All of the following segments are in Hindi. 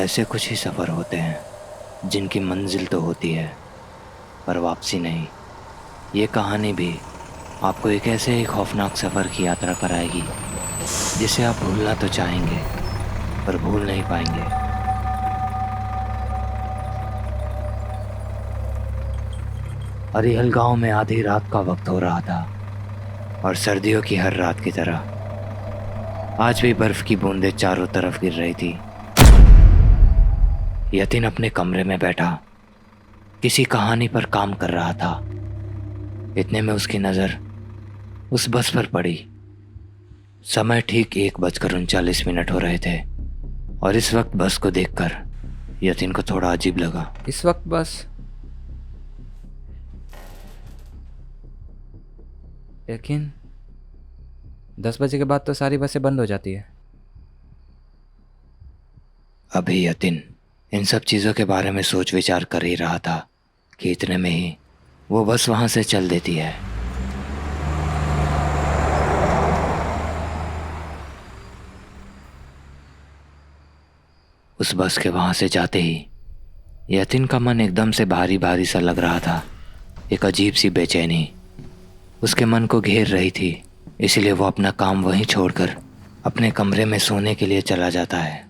ऐसे कुछ ही सफ़र होते हैं जिनकी मंजिल तो होती है पर वापसी नहीं। ये कहानी भी आपको एक ऐसे ही खौफनाक सफ़र की यात्रा कराएगी जिसे आप भूलना तो चाहेंगे पर भूल नहीं पाएंगे। अरिहल गांव में आधी रात का वक्त हो रहा था और सर्दियों की हर रात की तरह आज भी बर्फ की बूंदें चारों तरफ गिर रही थी। यतिन अपने कमरे में बैठा किसी कहानी पर काम कर रहा था। इतने में उसकी नज़र उस बस पर पड़ी। समय ठीक 1:39 हो रहे थे और इस वक्त बस को देखकर यतिन को थोड़ा अजीब लगा। इस वक्त बस, लेकिन 10 बजे के बाद तो सारी बसें बंद हो जाती है। अभी यतिन इन सब चीज़ों के बारे में सोच विचार कर ही रहा था कि इतने में ही वो बस वहाँ से चल देती है। उस बस के वहाँ से जाते ही यतिन का मन एकदम से भारी भारी सा लग रहा था। एक अजीब सी बेचैनी उसके मन को घेर रही थी, इसलिए वो अपना काम वहीं छोड़कर अपने कमरे में सोने के लिए चला जाता है।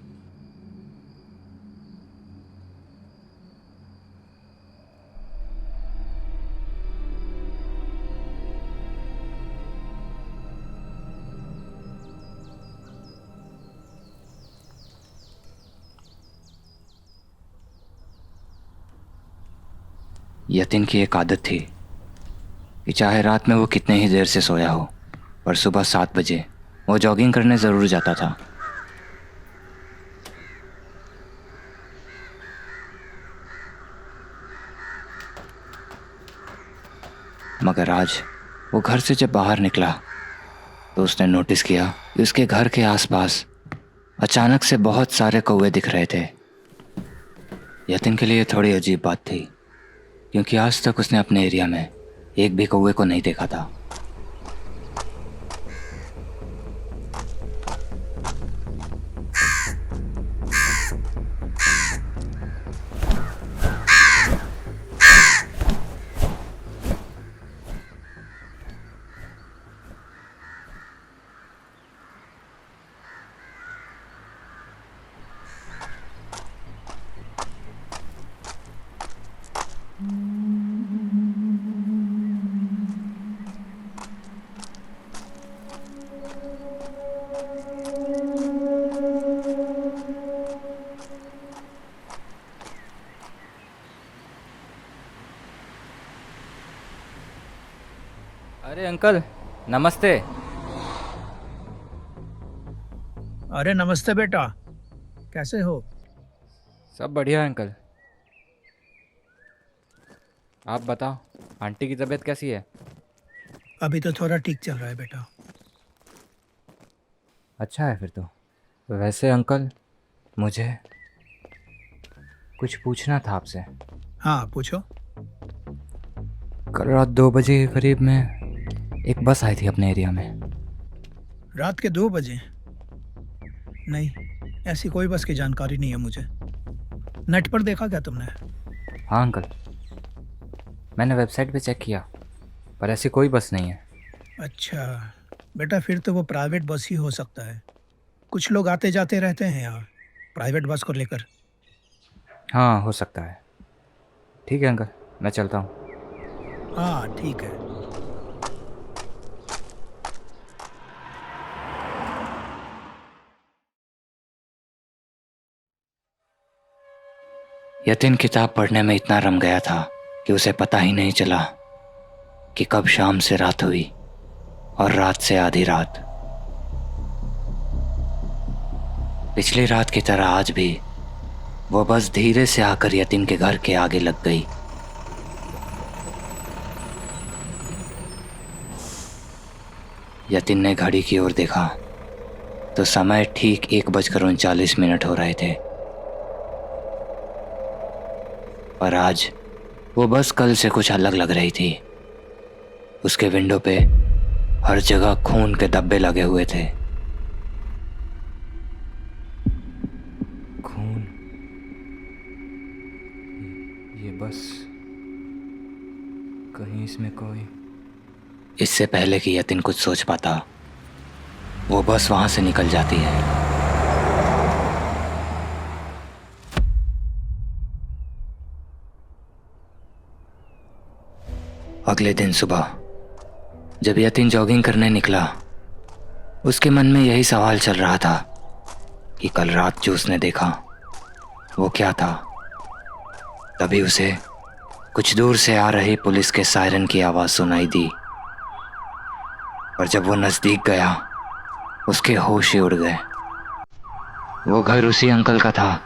यतिन की एक आदत थी कि चाहे रात में वो कितने ही देर से सोया हो पर सुबह 7 बजे वो जॉगिंग करने ज़रूर जाता था। मगर आज वो घर से जब बाहर निकला तो उसने नोटिस किया कि उसके घर के आसपास अचानक से बहुत सारे कौवे दिख रहे थे। यतिन के लिए थोड़ी अजीब बात थी क्योंकि आज तक उसने अपने एरिया में एक भी कौवे को नहीं देखा था। अरे अंकल, नमस्ते। अरे नमस्ते बेटा, कैसे हो? सब बढ़िया है अंकल। आप बताओ, आंटी की तबीयत कैसी है? अभी तो थोड़ा ठीक चल रहा है बेटा। अच्छा है फिर तो। वैसे अंकल, मुझे कुछ पूछना था आपसे। हाँ पूछो। कल रात 2 बजे के करीब में एक बस आई थी अपने एरिया में। रात के 2 बजे? नहीं, ऐसी कोई बस की जानकारी नहीं है मुझे। नेट पर देखा क्या तुमने? हाँ अंकल, मैंने वेबसाइट पे चेक किया पर ऐसी कोई बस नहीं है। अच्छा बेटा, फिर तो वो प्राइवेट बस ही हो सकता है। कुछ लोग आते जाते रहते हैं यहाँ प्राइवेट बस को लेकर। हाँ, हो सकता है। ठीक है अंकल, मैं चलता हूँ। हाँ ठीक है। यतिन किताब पढ़ने में इतना रम गया था कि उसे पता ही नहीं चला कि कब शाम से रात हुई और रात से आधी रात। पिछली रात की तरह आज भी वो बस धीरे से आकर यतिन के घर के आगे लग गई। यतिन ने घड़ी की ओर देखा तो समय ठीक 1:39 हो रहे थे। पर आज वो बस कल से कुछ अलग लग रही थी। उसके विंडो पे हर जगह खून के धब्बे लगे हुए थे। खून? ये बस कहीं इसमें कोई। इससे पहले कि यतिन कुछ सोच पाता, वो बस वहां से निकल जाती है। अगले दिन सुबह जब यतिन जॉगिंग करने निकला, उसके मन में यही सवाल चल रहा था कि कल रात जो उसने देखा वो क्या था। तभी उसे कुछ दूर से आ रही पुलिस के सायरन की आवाज़ सुनाई दी, और जब वो नज़दीक गया उसके होश ही उड़ गए। वो घर उसी अंकल का था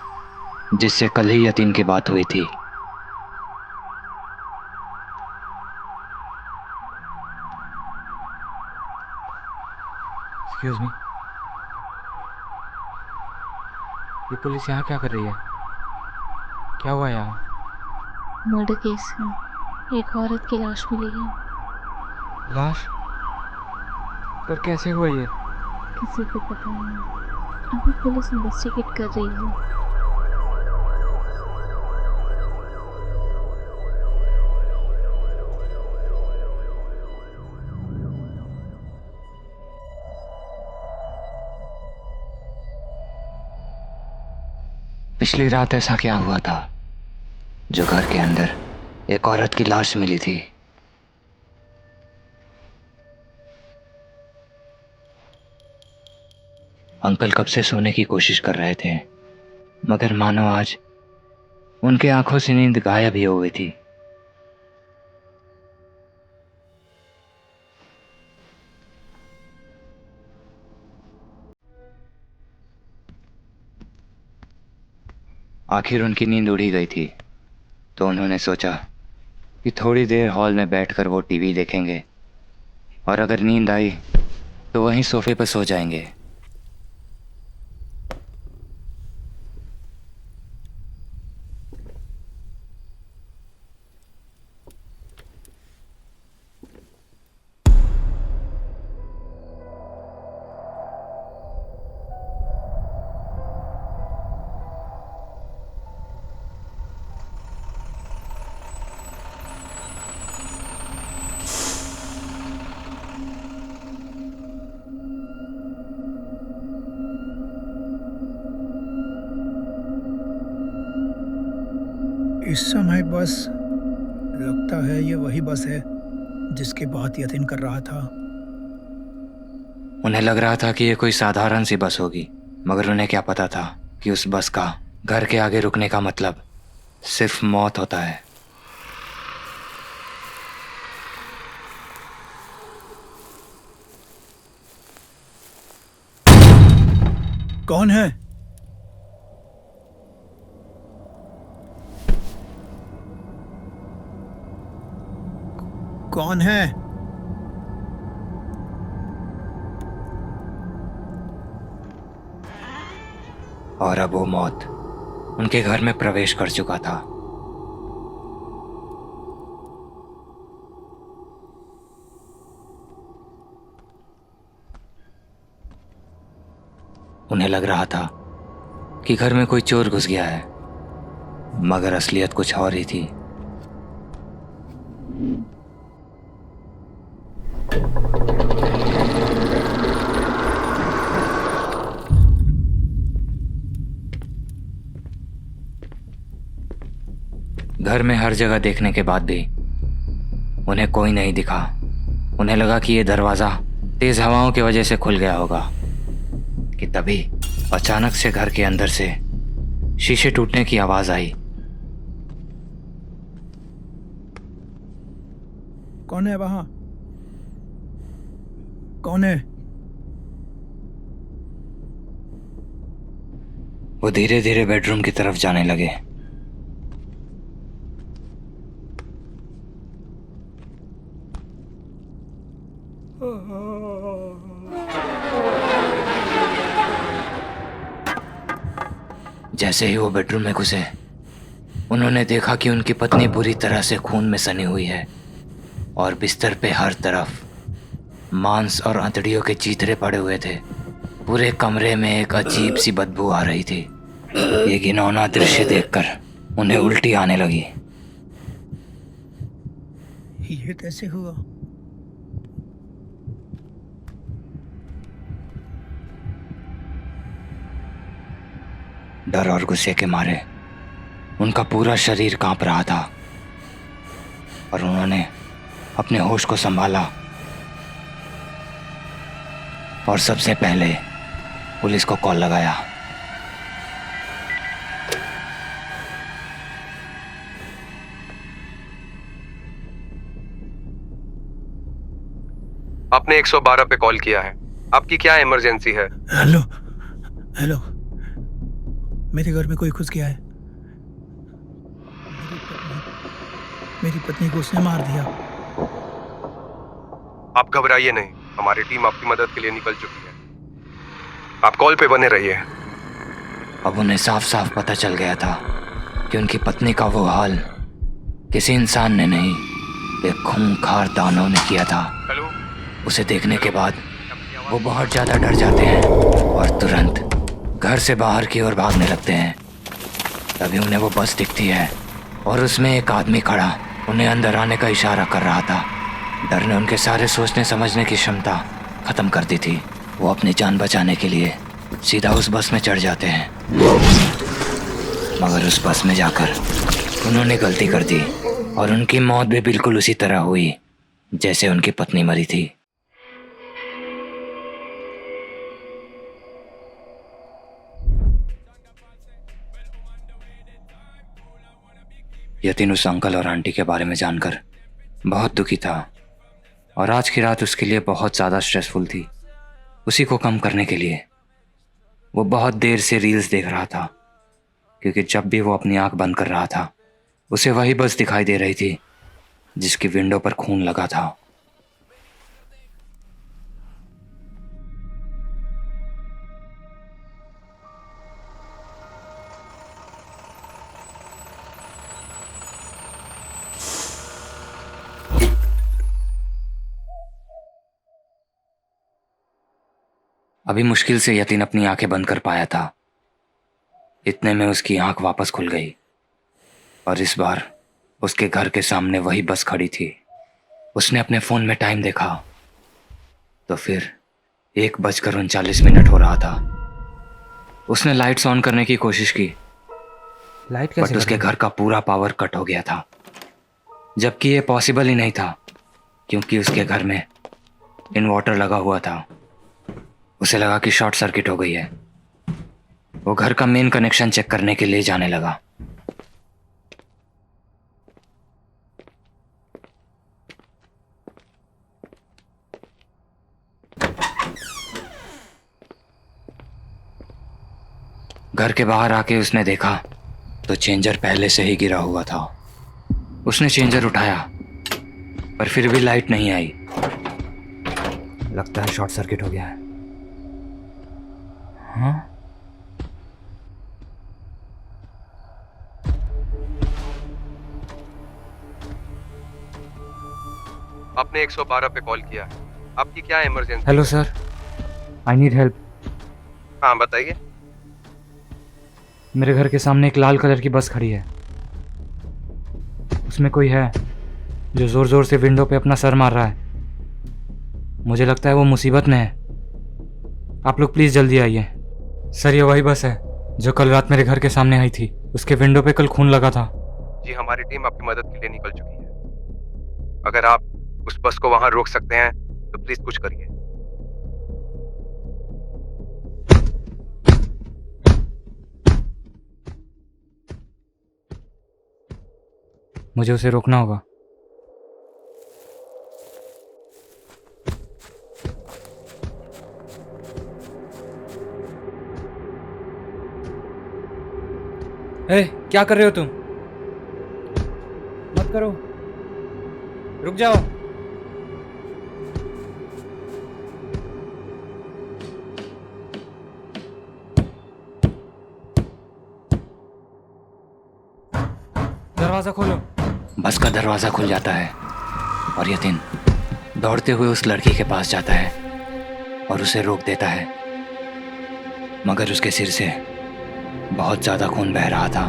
जिससे कल ही यतीन की बात हुई थी। एक्सक्यूज मी, ये पुलिस यहाँ क्या कर रही है? क्या हुआ यहाँ? मर्डर केस है, एक औरत की लाश मिली है। लाश? पर कैसे हुआ ये? किसी को पता नहीं, अभी पुलिस इन्वेस्टिगेट कर रही है। पिछली रात ऐसा क्या हुआ था जो घर के अंदर एक औरत की लाश मिली थी? अंकल कब से सोने की कोशिश कर रहे थे, मगर मानो आज उनके आंखों से नींद गायब ही हो गई थी। आखिर उनकी नींद उड़ ही गई थी, तो उन्होंने सोचा कि थोड़ी देर हॉल में बैठकर वो टीवी देखेंगे, और अगर नींद आई तो वहीं सोफे पर सो जाएंगे। इस समय बस लगता है ये वही बस है जिसकी बात यतीन कर रहा था। उन्हें लग रहा था कि ये कोई साधारण सी बस होगी, मगर उन्हें क्या पता था कि उस बस का घर के आगे रुकने का मतलब सिर्फ मौत होता है। कौन है? कौन है? और अब वो मौत उनके घर में प्रवेश कर चुका था। उन्हें लग रहा था कि घर में कोई चोर घुस गया है, मगर असलियत कुछ और ही थी। घर में हर जगह देखने के बाद भी उन्हें कोई नहीं दिखा। उन्हें लगा कि यह दरवाजा तेज हवाओं की वजह से खुल गया होगा, कि तभी अचानक से घर के अंदर से शीशे टूटने की आवाज आई। कौन है वहां? कौन है? वो धीरे धीरे बेडरूम की तरफ जाने लगे। जैसे ही वो बेडरूम में घुसे, उन्होंने देखा कि उनकी पत्नी बुरी तरह से खून में सनी हुई है, और बिस्तर पे हर तरफ मांस और अंतड़ियों के चीथड़े पड़े हुए थे। पूरे कमरे में एक अजीब सी बदबू आ रही थी। ये घिनौना दृश्य देखकर उन्हें उल्टी आने लगी। ये कैसे हुआ? डर और गुस्से के मारे उनका पूरा शरीर कांप रहा था और उन्होंने अपने होश को संभाला और सबसे पहले पुलिस को कॉल लगाया। आपने 112 पे कॉल किया है। आपकी क्या इमरजेंसी है? हेलो हेलो, मेरे घर में कोई घुस गया है। मेरी पत्नी को उसने मार दिया। आप घबराइए नहीं, हमारी टीम आपकी मदद के लिए निकल चुकी है। आप कॉल पे बने रहिए। अब उन्हें साफ साफ पता चल गया था कि उनकी पत्नी का वो हाल किसी इंसान ने नहीं, एक खूंखार दानव ने किया था। हेलो, उसे देखने के बाद वो बहुत ज़्यादा डर जाते हैं और तुरंत घर से बाहर की ओर भागने लगते हैं। तभी उन्हें वो बस दिखती है और उसमें एक आदमी खड़ा उन्हें अंदर आने का इशारा कर रहा था। डर ने उनके सारे सोचने समझने की क्षमता ख़त्म कर दी थी। वो अपनी जान बचाने के लिए सीधा उस बस में चढ़ जाते हैं, मगर उस बस में जाकर उन्होंने गलती कर दी और उनकी मौत भी बिल्कुल उसी तरह हुई जैसे उनकी पत्नी मरी थी। यतीन उस अंकल और आंटी के बारे में जानकर बहुत दुखी था और आज की रात उसके लिए बहुत ज़्यादा स्ट्रेसफुल थी। उसी को कम करने के लिए वो बहुत देर से रील्स देख रहा था, क्योंकि जब भी वो अपनी आंख बंद कर रहा था उसे वही बस दिखाई दे रही थी जिसकी विंडो पर खून लगा था। अभी मुश्किल से यतीन अपनी आंखें बंद कर पाया था। इतने में उसकी आंख वापस खुल गई और इस बार उसके घर के सामने वही बस खड़ी थी। उसने अपने फ़ोन में टाइम देखा तो फिर 1:39 हो रहा था। उसने लाइट्स ऑन करने की कोशिश की, लाइट बट कैसे उसके कर रहे घर का पूरा पावर कट हो गया था, जबकि ये पॉसिबल ही नहीं था क्योंकि उसके घर में इन्वर्टर लगा हुआ था। उसे लगा कि शॉर्ट सर्किट हो गई है। वो घर का मेन कनेक्शन चेक करने के लिए जाने लगा। घर के बाहर आके उसने देखा तो चेंजर पहले से ही गिरा हुआ था। उसने चेंजर उठाया पर फिर भी लाइट नहीं आई। हैं? लगता है शॉर्ट सर्किट हो गया है। हाँ, आपने 112 पे कॉल किया है। आपकी क्या emergency? Hello sir, I need help. हाँ बताइए। मेरे घर के सामने एक लाल कलर की बस खड़ी है। उसमें कोई है जो ज़ोर ज़ोर से विंडो पे अपना सर मार रहा है। मुझे लगता है वो मुसीबत में है। आप लोग प्लीज़ जल्दी आइए। सर, ये वही बस है जो कल रात मेरे घर के सामने आई थी। उसके विंडो पे कल खून लगा था। जी, हमारी टीम आपकी मदद के लिए निकल चुकी है। अगर आप उस बस को वहां रोक सकते हैं तो प्लीज कुछ करिए। मुझे उसे रोकना होगा। ए, क्या कर रहे हो तुम? मत करो, रुक जाओ। दरवाजा खोलो। बस का दरवाज़ा खुल जाता है और यतीन दौड़ते हुए उस लड़की के पास जाता है और उसे रोक देता है, मगर उसके सिर से बहुत ज़्यादा खून बह रहा था।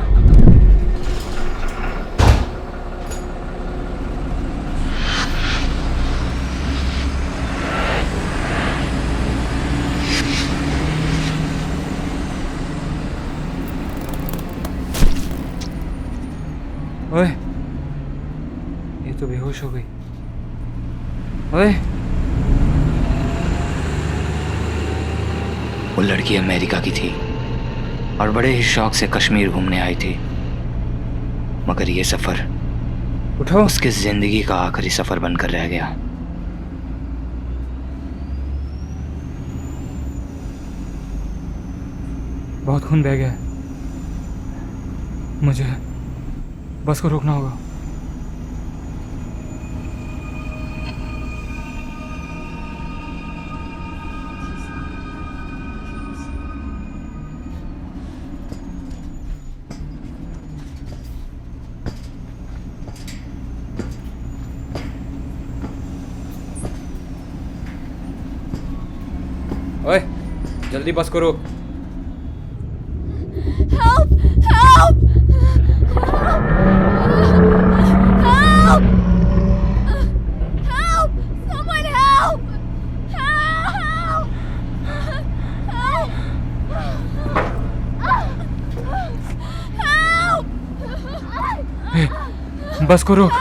तो बेहोश हो गई। ओए, वो लड़की अमेरिका की थी और बड़े ही शौक से कश्मीर घूमने आई थी, मगर ये सफर उठो। उसकी जिंदगी का आखिरी सफर बनकर रह गया। बहुत खून बह गया है। मुझे बस को रोकना होगा। ओए, जल्दी बस को रोक। Help! Help! Help! Help! Someone help! Help! Help! ए, बस को रोक।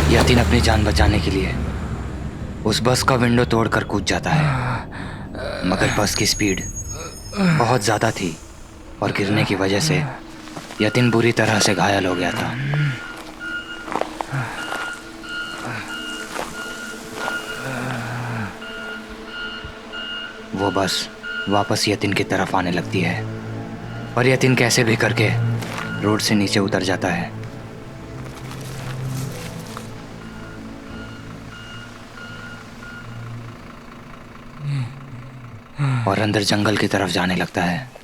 यतिन अपनी जान बचाने के लिए उस बस का विंडो तोड़कर कूद जाता है, मगर बस की स्पीड बहुत ज़्यादा थी और गिरने की वजह से यतिन बुरी तरह से घायल हो गया था। वो बस वापस यतिन की तरफ आने लगती है और यतिन कैसे भी करके रोड से नीचे उतर जाता है। और अंदर जंगल की तरफ जाने लगता है।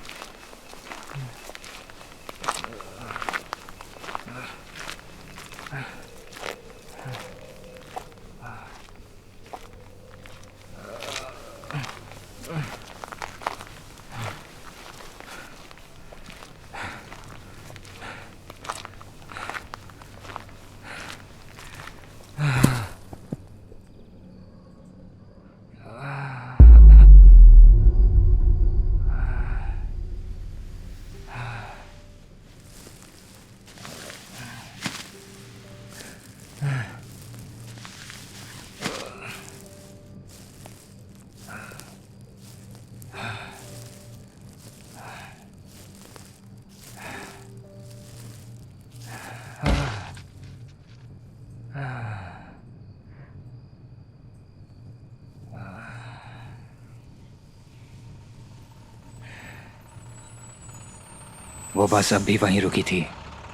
वो बस अब भी वहीं रुकी थी,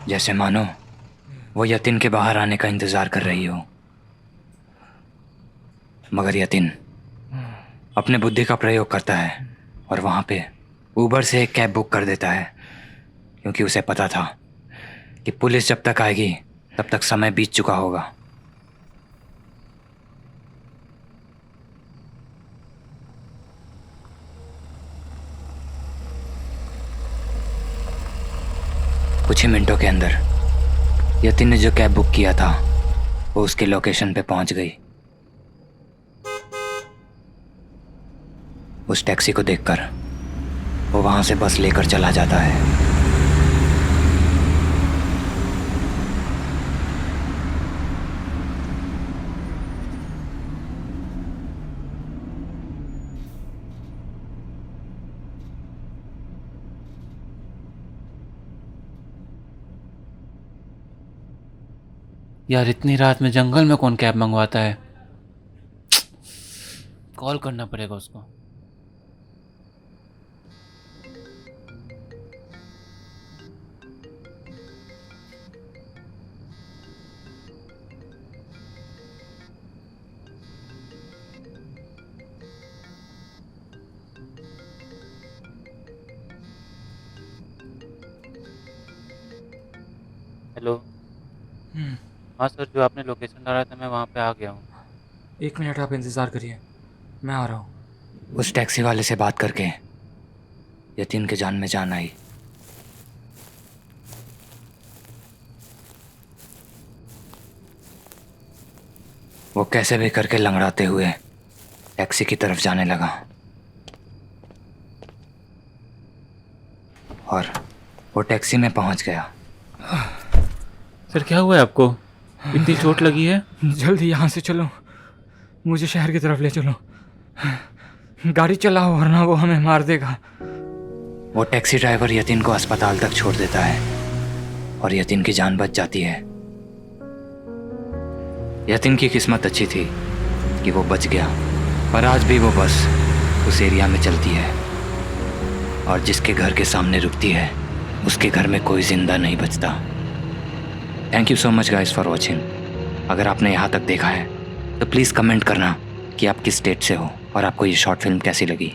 जैसे मानो वो यतिन के बाहर आने का इंतजार कर रही हो। मगर यतिन अपने बुद्धि का प्रयोग करता है और वहाँ पे ऊबर से एक कैब बुक कर देता है, क्योंकि उसे पता था कि पुलिस जब तक आएगी तब तक समय बीत चुका होगा। कुछ ही मिनटों के अंदर यतिन ने जो कैब बुक किया था वो उसके लोकेशन पे पहुंच गई। उस टैक्सी को देखकर वो वहां से बस लेकर चला जाता है। यार इतनी रात में जंगल में कौन कैब मंगवाता है? कॉल करना पड़ेगा उसको। हेलो। हाँ सर, जो आपने लोकेशन डाला था मैं वहाँ पे आ गया हूँ। 1 मिनट आप इंतज़ार करिए, मैं आ रहा हूँ। उस टैक्सी वाले से बात करके यतीन के जान में जान आई। वो कैसे भी करके लंगड़ाते हुए टैक्सी की तरफ जाने लगा और वो टैक्सी में पहुंच गया। सर क्या हुआ है आपको? इतनी चोट लगी है? जल्दी यहाँ से चलो, मुझे शहर की तरफ ले चलो। गाड़ी चलाओ वरना वो हमें मार देगा। वो टैक्सी ड्राइवर यतीन को अस्पताल तक छोड़ देता है और यतीन की जान बच जाती है। यतीन की किस्मत अच्छी थी कि वो बच गया, पर आज भी वो बस उस एरिया में चलती है और जिसके घर के सामने रुकती है उसके घर में कोई जिंदा नहीं बचता। Thank you so much guys for watching. अगर आपने यहाँ तक देखा है तो प्लीज़ कमेंट करना कि आप किस स्टेट से हो और आपको ये शॉर्ट फिल्म कैसी लगी।